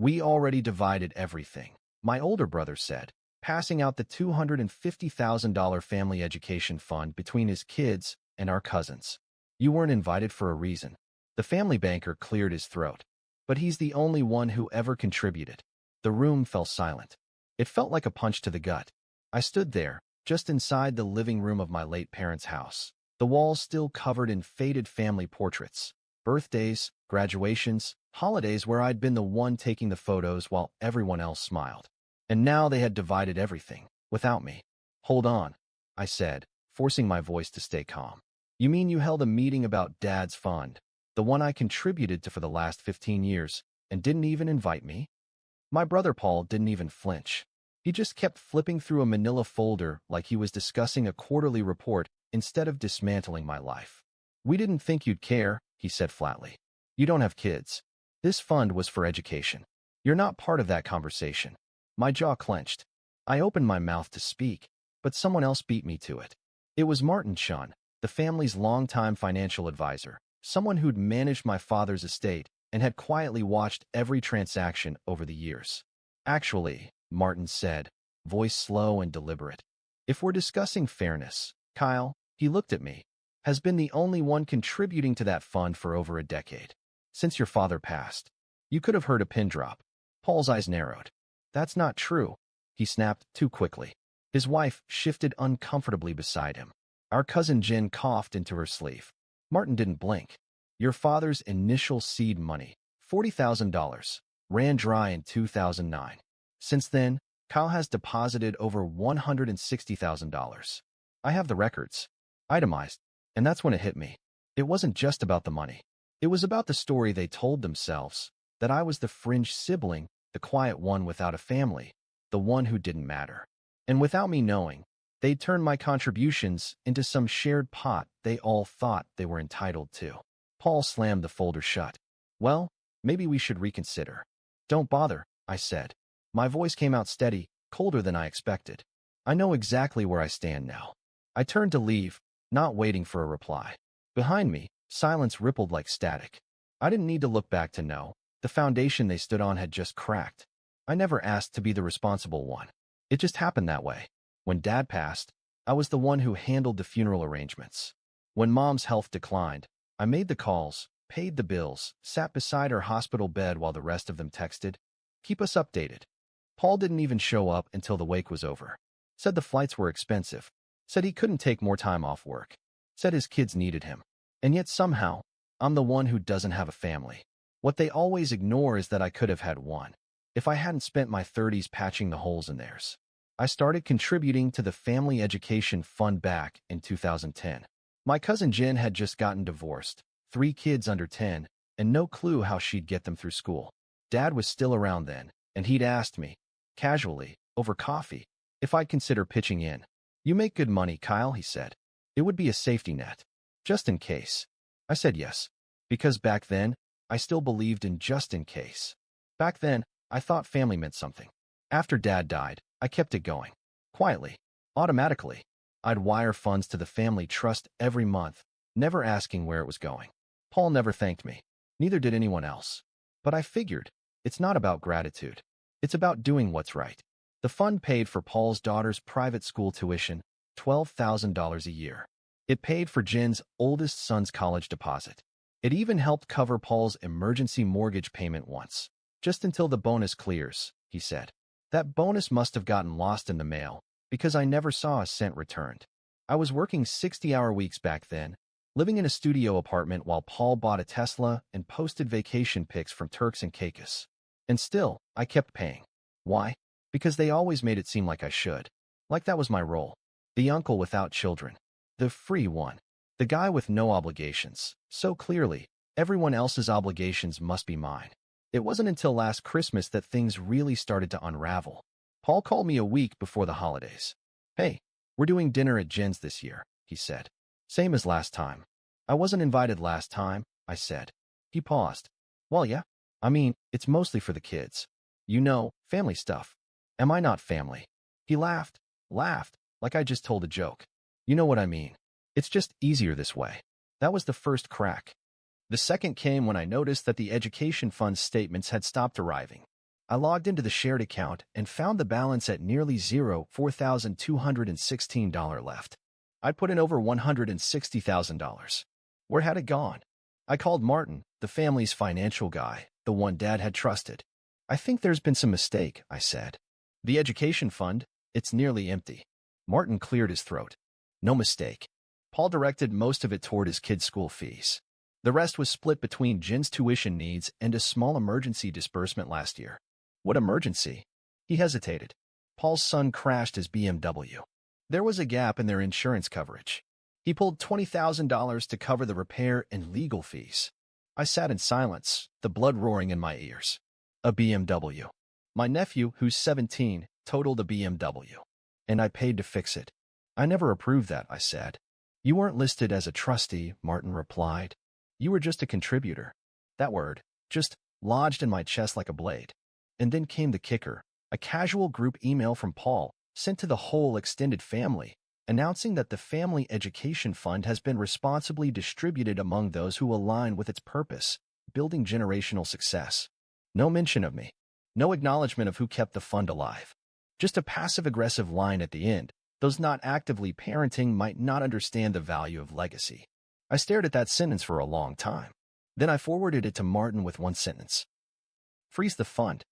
We already divided everything, my older brother said, passing out the $250,000 family education fund between his kids and our cousins. You weren't invited for a reason. The family banker cleared his throat. But he's the only one who ever contributed. The room fell silent. It felt like a punch to the gut. I stood there, just inside the living room of my late parents' house, the walls still covered in faded family portraits, birthdays, graduations, holidays where I'd been the one taking the photos while everyone else smiled. And now they had divided everything, without me. Hold on, I said, forcing my voice to stay calm. You mean you held a meeting about Dad's fund, the one I contributed to for the last 15 years, and didn't even invite me? My brother Paul didn't even flinch. He just kept flipping through a manila folder like he was discussing a quarterly report instead of dismantling my life. We didn't think you'd care, he said flatly. You don't have kids. This fund was for education. You're not part of that conversation. My jaw clenched. I opened my mouth to speak, but someone else beat me to it. It was Martin Chun, the family's longtime financial advisor, someone who'd managed my father's estate and had quietly watched every transaction over the years. Actually, Martin said, voice slow and deliberate, if we're discussing fairness, Kyle, he looked at me, has been the only one contributing to that fund for over a decade. Since your father passed. You could have heard a pin drop. Paul's eyes narrowed. That's not true, he snapped too quickly. His wife shifted uncomfortably beside him. Our cousin Jen coughed into her sleeve. Martin didn't blink. Your father's initial seed money, $40,000, ran dry in 2009. Since then, Kyle has deposited over $160,000. I have the records, itemized, and that's when it hit me. It wasn't just about the money. It was about the story they told themselves, that I was the fringe sibling, the quiet one without a family, the one who didn't matter. And without me knowing, they'd turned my contributions into some shared pot they all thought they were entitled to. Paul slammed the folder shut. Well, maybe we should reconsider. Don't bother, I said. My voice came out steady, colder than I expected. I know exactly where I stand now. I turned to leave, not waiting for a reply. Behind me, silence rippled like static. I didn't need to look back to know. The foundation they stood on had just cracked. I never asked to be the responsible one. It just happened that way. When Dad passed, I was the one who handled the funeral arrangements. When Mom's health declined, I made the calls, paid the bills, sat beside her hospital bed while the rest of them texted, keep us updated. Paul didn't even show up until the wake was over. Said the flights were expensive. Said he couldn't take more time off work. Said his kids needed him. And yet somehow, I'm the one who doesn't have a family. What they always ignore is that I could have had one, if I hadn't spent my 30s patching the holes in theirs. I started contributing to the family education fund back in 2010. My cousin Jen had just gotten divorced, 3 kids under 10, and no clue how she'd get them through school. Dad was still around then, and he'd asked me, casually, over coffee, if I'd consider pitching in. You make good money, Kyle, he said. It would be a safety net. Just in case. I said yes, because back then, I still believed in just in case. Back then, I thought family meant something. After Dad died, I kept it going. Quietly. Automatically. I'd wire funds to the family trust every month, never asking where it was going. Paul never thanked me. Neither did anyone else. But I figured, it's not about gratitude. It's about doing what's right. The fund paid for Paul's daughter's private school tuition, $12,000 a year. It paid for Jen's oldest son's college deposit. It even helped cover Paul's emergency mortgage payment once. Just until the bonus clears, he said. That bonus must have gotten lost in the mail, because I never saw a cent returned. I was working 60-hour weeks back then, living in a studio apartment while Paul bought a Tesla and posted vacation pics from Turks and Caicos. And still, I kept paying. Why? Because they always made it seem like I should. Like that was my role. The uncle without children. The free one. The guy with no obligations. So clearly, everyone else's obligations must be mine. It wasn't until last Christmas that things really started to unravel. Paul called me a week before the holidays. Hey, we're doing dinner at Jen's this year, he said. Same as last time. I wasn't invited last time, I said. He paused. Well, yeah. I mean, it's mostly for the kids. You know, family stuff. Am I not family? He laughed, like I just told a joke. You know what I mean. It's just easier this way. That was the first crack. The second came when I noticed that the education fund statements had stopped arriving. I logged into the shared account and found the balance at nearly zero, $4,216 left. I'd put in over $160,000. Where had it gone? I called Martin, the family's financial guy, the one Dad had trusted. I think there's been some mistake, I said. The education fund, it's nearly empty. Martin cleared his throat. No mistake. Paul directed most of it toward his kids' school fees. The rest was split between Jin's tuition needs and a small emergency disbursement last year. What emergency? He hesitated. Paul's son crashed his BMW. There was a gap in their insurance coverage. He pulled $20,000 to cover the repair and legal fees. I sat in silence, the blood roaring in my ears. A BMW. My nephew, who's 17, totaled a BMW. And I paid to fix it. I never approved that, I said. You weren't listed as a trustee, Martin replied. You were just a contributor. That word, just lodged in my chest like a blade. And then came the kicker, a casual group email from Paul, sent to the whole extended family, announcing that the Family Education Fund has been responsibly distributed among those who align with its purpose, building generational success. No mention of me. No acknowledgement of who kept the fund alive. Just a passive-aggressive line at the end. Those not actively parenting might not understand the value of legacy. I stared at that sentence for a long time. Then I forwarded it to Martin with one sentence. Freeze the fund.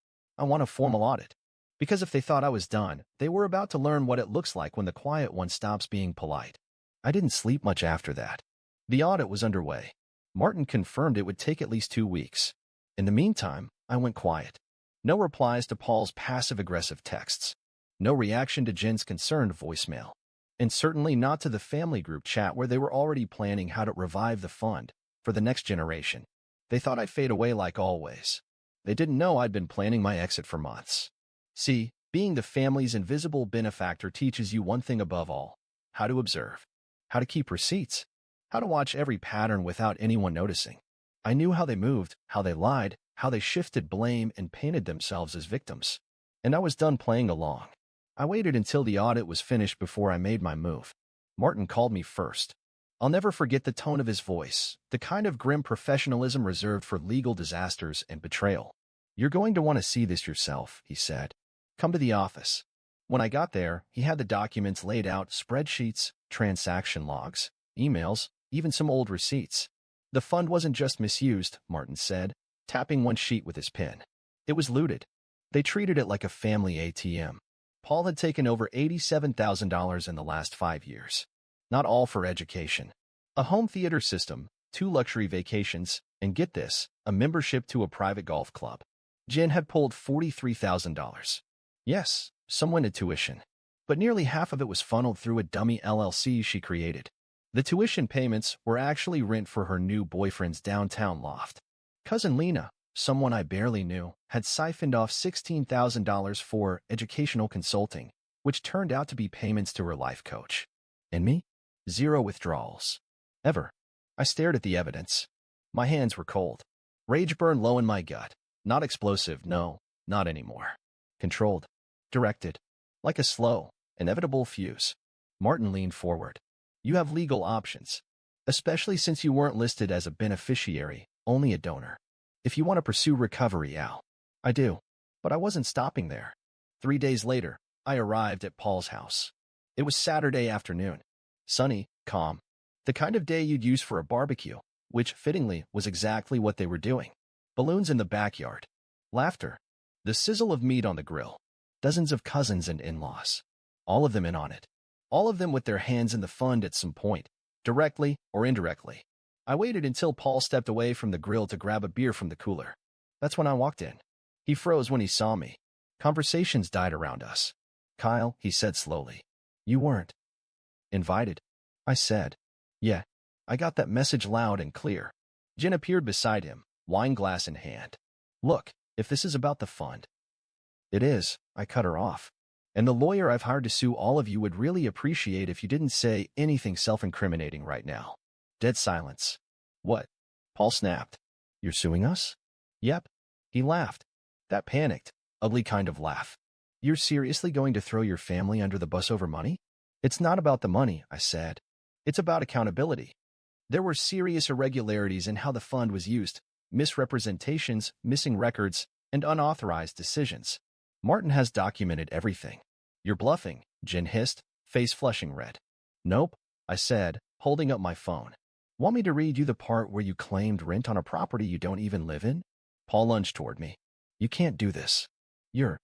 I want a formal audit. Because if they thought I was done, they were about to learn what it looks like when the quiet one stops being polite. I didn't sleep much after that. The audit was underway. Martin confirmed it would take at least 2 weeks. In the meantime, I went quiet. No replies to Paul's passive-aggressive texts. No reaction to Jin's concerned voicemail. And certainly not to the family group chat where they were already planning how to revive the fund for the next generation. They thought I'd fade away like always. They didn't know I'd been planning my exit for months. See, being the family's invisible benefactor teaches you one thing above all: how to observe, how to keep receipts, how to watch every pattern without anyone noticing. I knew how they moved, how they lied, how they shifted blame and painted themselves as victims. And I was done playing along. I waited until the audit was finished before I made my move. Martin called me first. I'll never forget the tone of his voice, the kind of grim professionalism reserved for legal disasters and betrayal. You're going to want to see this yourself, he said. Come to the office. When I got there, he had the documents laid out, spreadsheets, transaction logs, emails, even some old receipts. The fund wasn't just misused, Martin said, tapping one sheet with his pen. It was looted. They treated it like a family ATM. Paul had taken over $87,000 in the last 5 years. Not all for education. A home theater system, 2 luxury vacations, and get this, a membership to a private golf club. Jin had pulled $43,000. Yes, some went to tuition, but nearly half of it was funneled through a dummy LLC she created. The tuition payments were actually rent for her new boyfriend's downtown loft. Cousin Lena, someone I barely knew, had siphoned off $16,000 for educational consulting, which turned out to be payments to her life coach. And me? 0 withdrawals. Ever. I stared at the evidence. My hands were cold. Rage burned low in my gut. Not explosive, no, not anymore. Controlled. Directed. Like a slow, inevitable fuse. Martin leaned forward. You have legal options. Especially since you weren't listed as a beneficiary, only a donor. If you want to pursue recovery, Al. I do. But I wasn't stopping there. 3 days later, I arrived at Paul's house. It was Saturday afternoon. Sunny, calm. The kind of day you'd use for a barbecue, which, fittingly, was exactly what they were doing. Balloons in the backyard. Laughter. The sizzle of meat on the grill. Dozens of cousins and in-laws. All of them in on it. All of them with their hands in the fund at some point, directly or indirectly. I waited until Paul stepped away from the grill to grab a beer from the cooler. That's when I walked in. He froze when he saw me. Conversations died around us. Kyle, he said slowly. You weren't invited. I said. Yeah. I got that message loud and clear. Jen appeared beside him, wine glass in hand. Look, if this is about the fund. It is, I cut her off. And the lawyer I've hired to sue all of you would really appreciate if you didn't say anything self-incriminating right now. Dead silence. What? Paul snapped. You're suing us? Yep. He laughed. That panicked, ugly kind of laugh. You're seriously going to throw your family under the bus over money? It's not about the money, I said. It's about accountability. There were serious irregularities in how the fund was used, misrepresentations, missing records, and unauthorized decisions. Martin has documented everything. You're bluffing, Jin hissed, face flushing red. Nope, I said, holding up my phone. Want me to read you the part where you claimed rent on a property you don't even live in? Paul lunged toward me. You can't do this. You're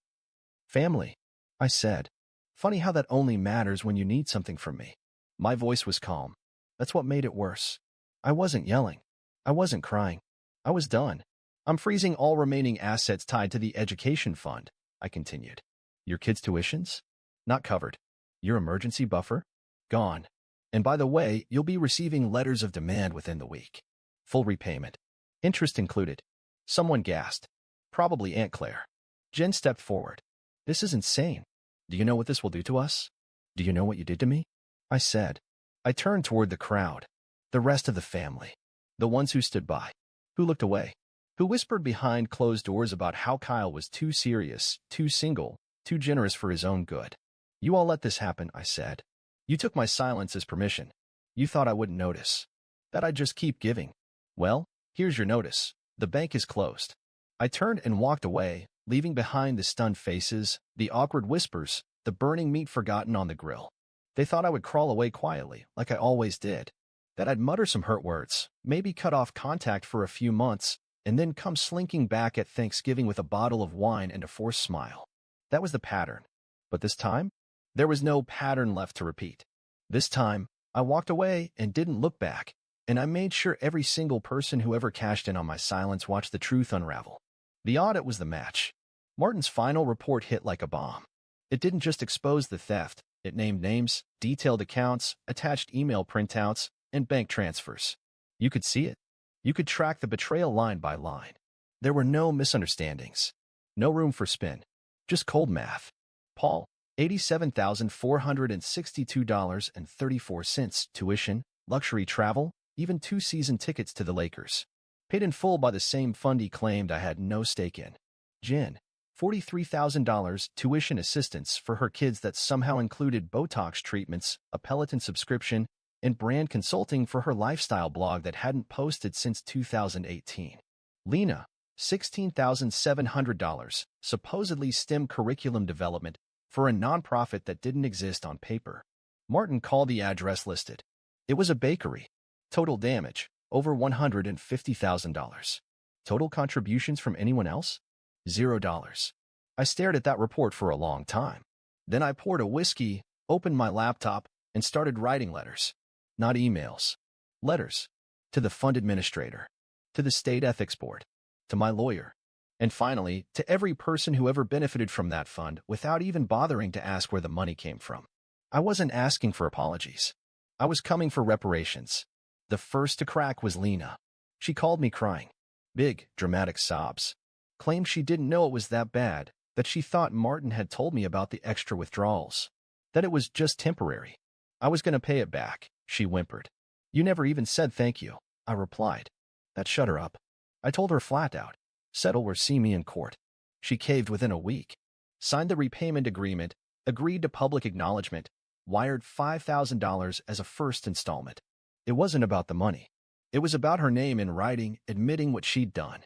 family, I said. Funny how that only matters when you need something from me. My voice was calm. That's what made it worse. I wasn't yelling. I wasn't crying. I was done. I'm freezing all remaining assets tied to the education fund, I continued. Your kids' tuitions? Not covered. Your emergency buffer? Gone. And by the way, you'll be receiving letters of demand within the week. Full repayment. Interest included. Someone gasped. Probably Aunt Claire. Jen stepped forward. This is insane. Do you know what this will do to us? Do you know what you did to me? I said. I turned toward the crowd. The rest of the family. The ones who stood by. Who looked away. Who whispered behind closed doors about how Kyle was too serious, too single, too generous for his own good. You all let this happen, I said. You took my silence as permission. You thought I wouldn't notice. That I'd just keep giving. Well, here's your notice. The bank is closed. I turned and walked away, leaving behind the stunned faces, the awkward whispers, the burning meat forgotten on the grill. They thought I would crawl away quietly, like I always did. That I'd mutter some hurt words, maybe cut off contact for a few months, and then come slinking back at Thanksgiving with a bottle of wine and a forced smile. That was the pattern. But this time, there was no pattern left to repeat. This time, I walked away and didn't look back, and I made sure every single person who ever cashed in on my silence watched the truth unravel. The audit was the match. Martin's final report hit like a bomb. It didn't just expose the theft. It named names, detailed accounts, attached email printouts, and bank transfers. You could see it. You could track the betrayal line by line. There were no misunderstandings. No room for spin. Just cold math. Paul, $87,462.34 tuition, luxury travel, even 2 season tickets to the Lakers. Paid in full by the same fund he claimed I had no stake in. Jen, $43,000 tuition assistance for her kids that somehow included Botox treatments, a Peloton subscription, and brand consulting for her lifestyle blog that hadn't posted since 2018. Lena, $16,700, supposedly STEM curriculum development for a nonprofit that didn't exist on paper. Martin called the address listed. It was a bakery. Total damage, over $150,000. Total contributions from anyone else? $0. I stared at that report for a long time. Then I poured a whiskey, opened my laptop, and started writing letters. Not emails. Letters. To the fund administrator. To the state ethics board. To my lawyer. And finally, to every person who ever benefited from that fund without even bothering to ask where the money came from. I wasn't asking for apologies. I was coming for reparations. The first to crack was Lena. She called me crying. Big, dramatic sobs. Claimed she didn't know it was that bad, that she thought Martin had told me about the extra withdrawals. That it was just temporary. I was going to pay it back, she whimpered. You never even said thank you, I replied. That shut her up. I told her flat out. Settle or see me in court. She caved within a week. Signed the repayment agreement, agreed to public acknowledgement, wired $5,000 as a first installment. It wasn't about the money. It was about her name in writing, admitting what she'd done.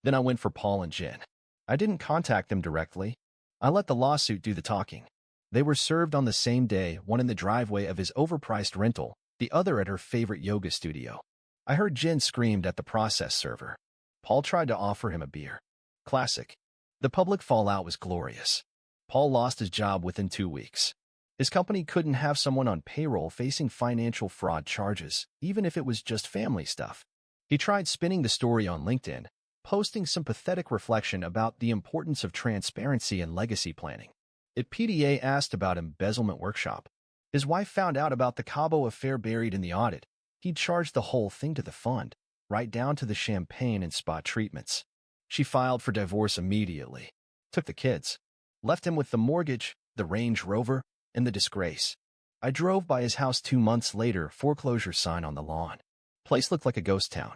Then I went for Paul and Jen. I didn't contact them directly. I let the lawsuit do the talking. They were served on the same day, one in the driveway of his overpriced rental, the other at her favorite yoga studio. I heard Jen screamed at the process server. Paul tried to offer him a beer. Classic. The public fallout was glorious. Paul lost his job within 2 weeks. His company couldn't have someone on payroll facing financial fraud charges, even if it was just family stuff. He tried spinning the story on LinkedIn, posting some pathetic reflection about the importance of transparency and legacy planning. At PDA asked about embezzlement workshop. His wife found out about the Cabo affair buried in the audit. He'd charged the whole thing to the fund, right down to the champagne and spa treatments. She filed for divorce immediately. Took the kids. Left him with the mortgage, the Range Rover, and the disgrace. I drove by his house 2 months later, foreclosure sign on the lawn. Place looked like a ghost town.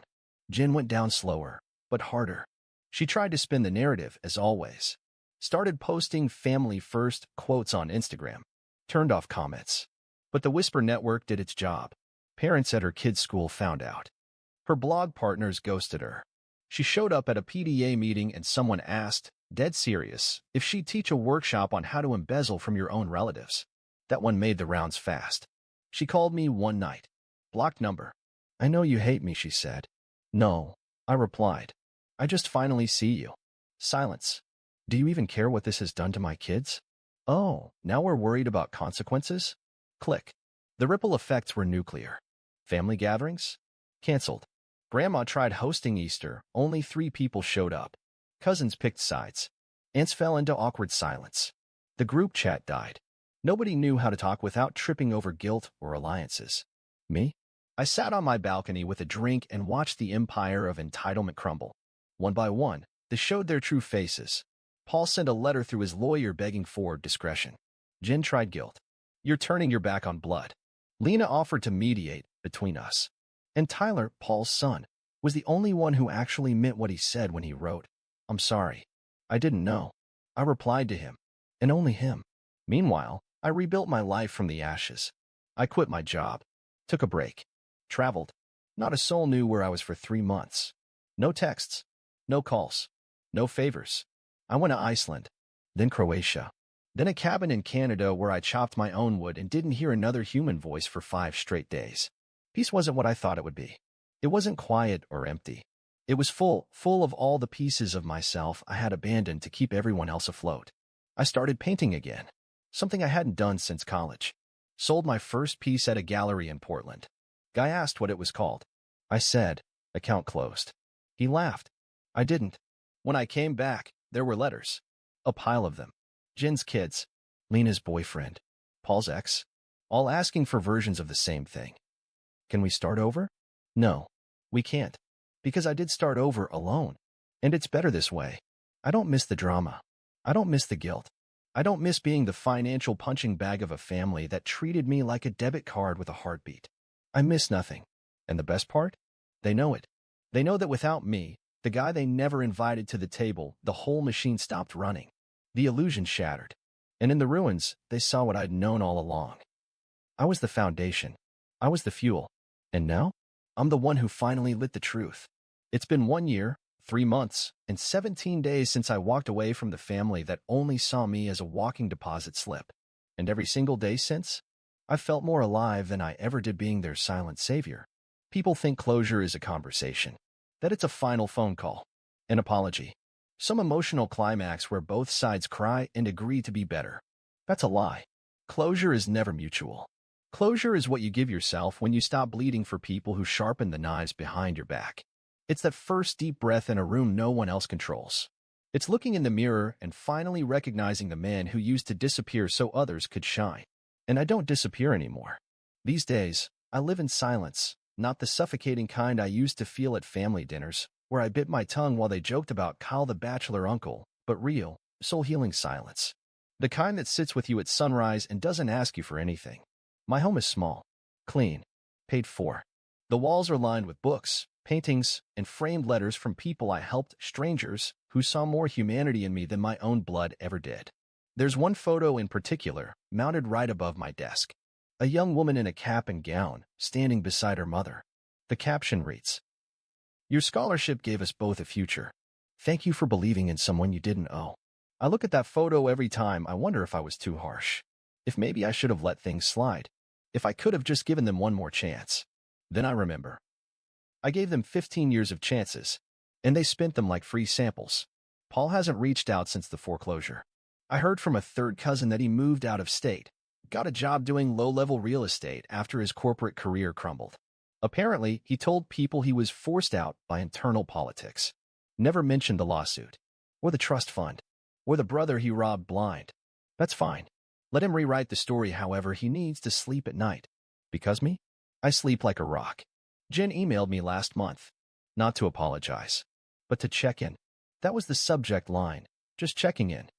Jen went down slower, but harder. She tried to spin the narrative, as always. Started posting family first quotes on Instagram. Turned off comments. But the Whisper Network did its job. Parents at her kids' school found out. Her blog partners ghosted her. She showed up at a PDA meeting and someone asked, dead serious, if she'd teach a workshop on how to embezzle from your own relatives. That one made the rounds fast. She called me one night. Blocked number. I know you hate me, she said. No, I replied. I just finally see you. Silence. Do you even care what this has done to my kids? Oh, now we're worried about consequences? Click. The ripple effects were nuclear. Family gatherings? Cancelled. Grandma tried hosting Easter. Only 3 people showed up. Cousins picked sides. Aunts fell into awkward silence. The group chat died. Nobody knew how to talk without tripping over guilt or alliances. Me? I sat on my balcony with a drink and watched the empire of entitlement crumble. One by one, they showed their true faces. Paul sent a letter through his lawyer begging for discretion. Jen tried guilt. You're turning your back on blood. Lena offered to mediate between us. And Tyler, Paul's son, was the only one who actually meant what he said when he wrote, I'm sorry. I didn't know. I replied to him, and only him. Meanwhile, I rebuilt my life from the ashes. I quit my job, took a break, traveled. Not a soul knew where I was for 3 months. No texts, no calls, no favors. I went to Iceland, then Croatia, then a cabin in Canada where I chopped my own wood and didn't hear another human voice for 5 straight days. Peace wasn't what I thought it would be. It wasn't quiet or empty. It was full of all the pieces of myself I had abandoned to keep everyone else afloat. I started painting again, something I hadn't done since college. Sold my first piece at a gallery in Portland. Guy asked what it was called. I said, account closed. He laughed. I didn't. When I came back, there were letters. A pile of them. Jen's kids, Lena's boyfriend, Paul's ex, all asking for versions of the same thing. Can we start over? No, we can't. Because I did start over alone. And it's better this way. I don't miss the drama. I don't miss the guilt. I don't miss being the financial punching bag of a family that treated me like a debit card with a heartbeat. I miss nothing. And the best part? They know it. They know that without me, the guy they never invited to the table, the whole machine stopped running. The illusion shattered. And in the ruins, they saw what I'd known all along. I was the foundation. I was the fuel. And now, I'm the one who finally lit the truth. It's been 1 year, 3 months, and 17 days since I walked away from the family that only saw me as a walking deposit slip. And every single day since, I've felt more alive than I ever did being their silent savior. People think closure is a conversation, that it's a final phone call, an apology, some emotional climax where both sides cry and agree to be better. That's a lie. Closure is never mutual. Closure is what you give yourself when you stop bleeding for people who sharpen the knives behind your back. It's that first deep breath in a room no one else controls. It's looking in the mirror and finally recognizing the man who used to disappear so others could shine. And I don't disappear anymore. These days, I live in silence, not the suffocating kind I used to feel at family dinners, where I bit my tongue while they joked about Kyle the bachelor uncle, but real, soul-healing silence. The kind that sits with you at sunrise and doesn't ask you for anything. My home is small, clean, paid for. The walls are lined with books, paintings, and framed letters from people I helped, strangers who saw more humanity in me than my own blood ever did. There's one photo in particular, mounted right above my desk. A young woman in a cap and gown, standing beside her mother. The caption reads, Your scholarship gave us both a future. Thank you for believing in someone you didn't owe. I look at that photo every time. I wonder if I was too harsh. If maybe I should have let things slide. If I could have just given them one more chance. Then I remember. I gave them 15 years of chances, and they spent them like free samples. Paul hasn't reached out since the foreclosure. I heard from a third cousin that he moved out of state, got a job doing low-level real estate after his corporate career crumbled. Apparently, he told people he was forced out by internal politics. Never mentioned the lawsuit, or the trust fund, or the brother he robbed blind. That's fine. Let him rewrite the story however he needs to sleep at night. Because me? I sleep like a rock. Jen emailed me last month. Not to apologize, but to check in. That was the subject line. Just checking in.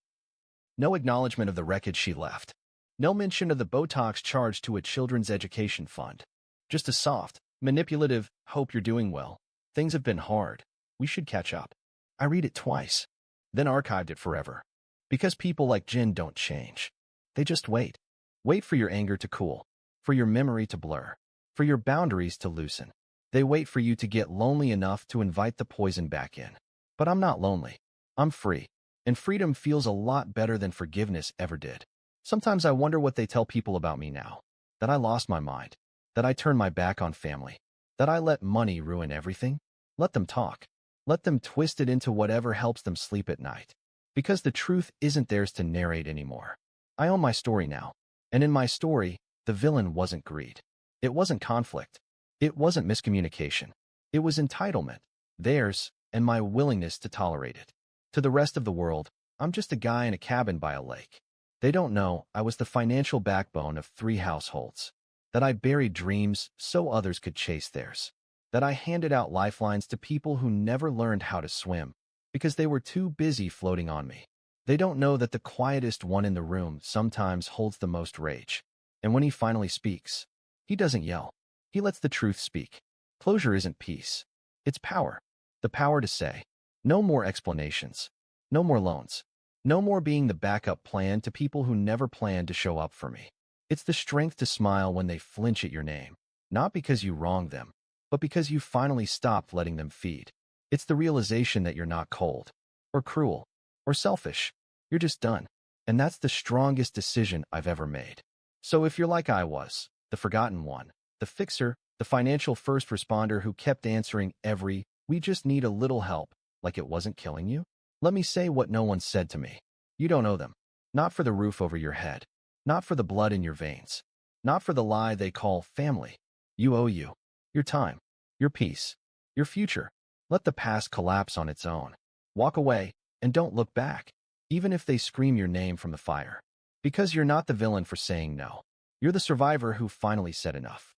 No acknowledgement of the wreckage she left. No mention of the Botox charged to a children's education fund. Just a soft, manipulative, hope you're doing well. Things have been hard. We should catch up. I read it twice, then archived it forever. Because people like Jen don't change. They just wait. Wait for your anger to cool, for your memory to blur, for your boundaries to loosen. They wait for you to get lonely enough to invite the poison back in. But I'm not lonely. I'm free. And freedom feels a lot better than forgiveness ever did. Sometimes I wonder what they tell people about me now. That I lost my mind. That I turned my back on family. That I let money ruin everything. Let them talk. Let them twist it into whatever helps them sleep at night. Because the truth isn't theirs to narrate anymore. I own my story now. And in my story, the villain wasn't greed. It wasn't conflict. It wasn't miscommunication. It was entitlement. Theirs, and my willingness to tolerate it. To the rest of the world, I'm just a guy in a cabin by a lake. They don't know I was the financial backbone of 3 households. That I buried dreams so others could chase theirs. That I handed out lifelines to people who never learned how to swim because they were too busy floating on me. They don't know that the quietest one in the room sometimes holds the most rage. And when he finally speaks, he doesn't yell. He lets the truth speak. Closure isn't peace. It's power. The power to say, no more explanations. No more loans. No more being the backup plan to people who never planned to show up for me. It's the strength to smile when they flinch at your name, not because you wronged them, but because you finally stopped letting them feed. It's the realization that you're not cold, or cruel, or selfish. You're just done. And that's the strongest decision I've ever made. So if you're like I was, the forgotten one, the fixer, the financial first responder who kept answering every, "We just need a little help," like it wasn't killing you, let me say what no one said to me. You don't owe them. Not for the roof over your head. Not for the blood in your veins. Not for the lie they call family. You owe you. Your time. Your peace. Your future. Let the past collapse on its own. Walk away, and don't look back, even if they scream your name from the fire. Because you're not the villain for saying no. You're the survivor who finally said enough.